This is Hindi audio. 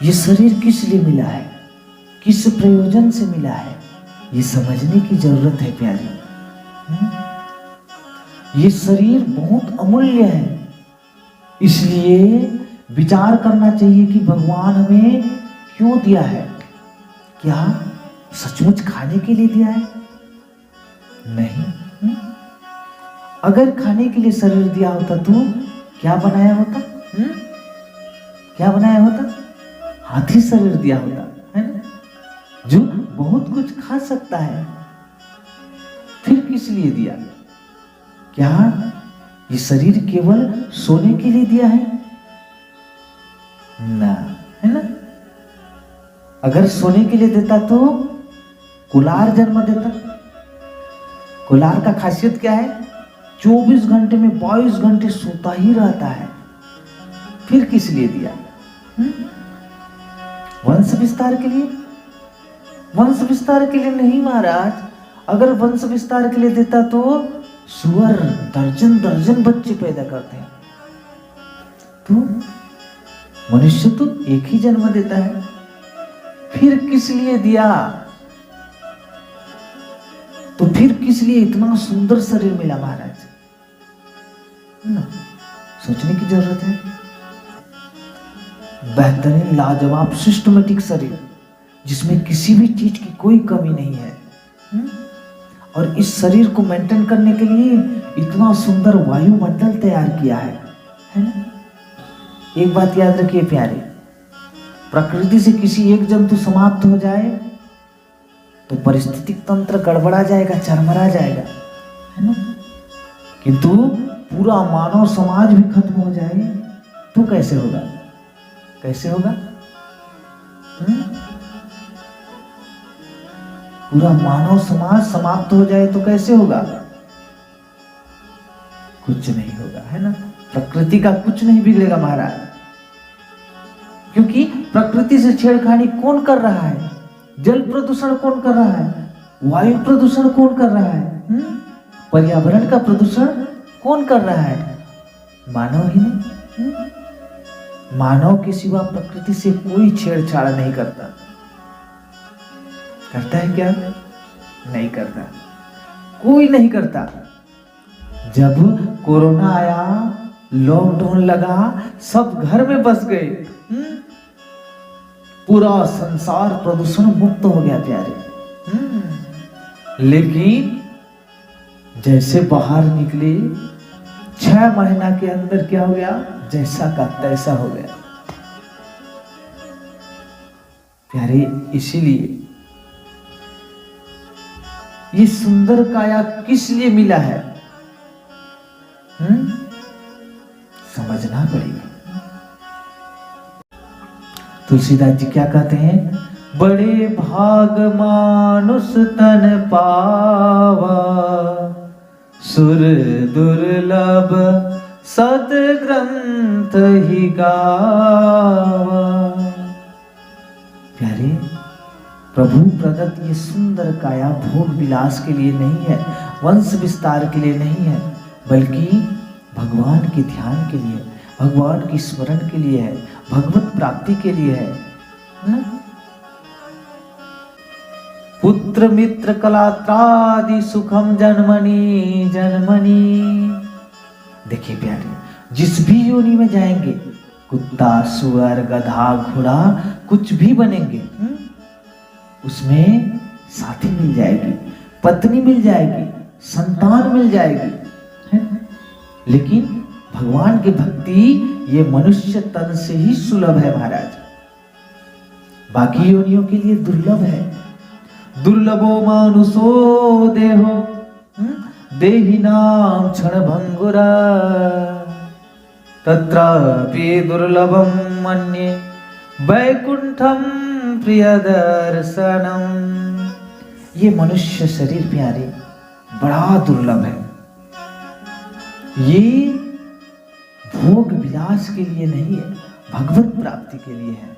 ये शरीर किस लिए मिला है, किस प्रयोजन से मिला है, ये समझने की जरूरत है प्यारे। ये शरीर बहुत अमूल्य है, इसलिए विचार करना चाहिए कि भगवान हमें क्यों दिया है। क्या सचमुच खाने के लिए दिया है? नहीं। अगर खाने के लिए शरीर दिया होता तो क्या बनाया होता? क्या बनाया होता? हाथी शरीर दिया होता है ना, जो बहुत कुछ खा सकता है। फिर किस लिए दिया? क्या ये शरीर केवल सोने के लिए दिया है? ना, है ना। अगर सोने के लिए देता तो कुलार जन्म देता। कुलार का खासियत क्या है? 24 घंटे में 22 घंटे सोता ही रहता है। फिर किस लिए दिया? वंश विस्तार के लिए? वंश विस्तार के लिए नहीं महाराज। अगर वंश विस्तार के लिए देता तो सुअर दर्जन दर्जन बच्चे पैदा करते हैं, तो मनुष्य तो एक ही जन्म देता है। फिर किस लिए दिया? तो फिर किस लिए इतना सुंदर शरीर मिला महाराज? ना, सोचने की जरूरत है। बेहतरीन लाजवाब सिस्टमेटिक शरीर जिसमें किसी भी चीज की कोई कमी नहीं है। और इस शरीर को मेंटेन करने के लिए इतना सुंदर वायुमंडल तैयार किया है ना। एक बात याद रखिए प्यारे, प्रकृति से किसी एक जंतु समाप्त हो जाए तो पारिस्थितिक तंत्र गड़बड़ा जाएगा, चरमरा जाएगा, है ना। किंतु पूरा मानव समाज भी खत्म हो जाए तो कैसे होगा? कैसे होगा? पूरा मानव समाज समाप्त हो जाए तो कैसे होगा? कुछ नहीं होगा, है ना। प्रकृति का कुछ नहीं बिगड़ेगा महाराज, क्योंकि प्रकृति से छेड़खानी कौन कर रहा है? जल प्रदूषण कौन कर रहा है? वायु प्रदूषण कौन कर रहा है? पर्यावरण का प्रदूषण कौन कर रहा है? मानव ही नहीं। मानव के सिवा प्रकृति से कोई छेड़छाड़ नहीं करता। करता है क्या? नहीं करता, कोई नहीं करता। जब कोरोना आया, लॉकडाउन लगा, सब घर में बस गए, पूरा संसार प्रदूषण मुक्त हो गया प्यारे। लेकिन जैसे बाहर निकले 6 महीना के अंदर क्या हो गया? जैसा का तैसा हो गया प्यारे। इसीलिए ये सुंदर काया किस लिए मिला है? समझना पड़ेगा। तुलसीदास जी क्या कहते हैं? बड़े भाग मानुष तन पावा, सुर दुर्लभ सद ग्रंथ ही गावा। प्यारे, प्रभु प्रदत्त ये सुंदर काया भोग विलास के लिए नहीं है, वंश विस्तार के लिए नहीं है, बल्कि भगवान के ध्यान के लिए, भगवान की स्मरण के लिए है, भगवत प्राप्ति के लिए है ना? पुत्र मित्र कलात्रादि सुखम जन्मनी जन्मनी। देखिए प्यारे, जिस भी योनि में जाएंगे, कुत्ता सुअर गधा घोड़ा कुछ भी बनेंगे, उसमें साथी मिल जाएगी, पत्नी मिल जाएगी, संतान मिल जाएगी, है? लेकिन भगवान की भक्ति ये मनुष्य तन से ही सुलभ है महाराज, बाकी योनियों के लिए दुर्लभ है। दुर्लभो मानुषो देहो देहिनाम क्षण भंगुरा, तत्रापि दुर्लभम मन्ये वैकुंठम प्रिय दर्शनम। ये मनुष्य शरीर प्यारे बड़ा दुर्लभ है। ये भोग विलास के लिए नहीं है, भगवत प्राप्ति के लिए है।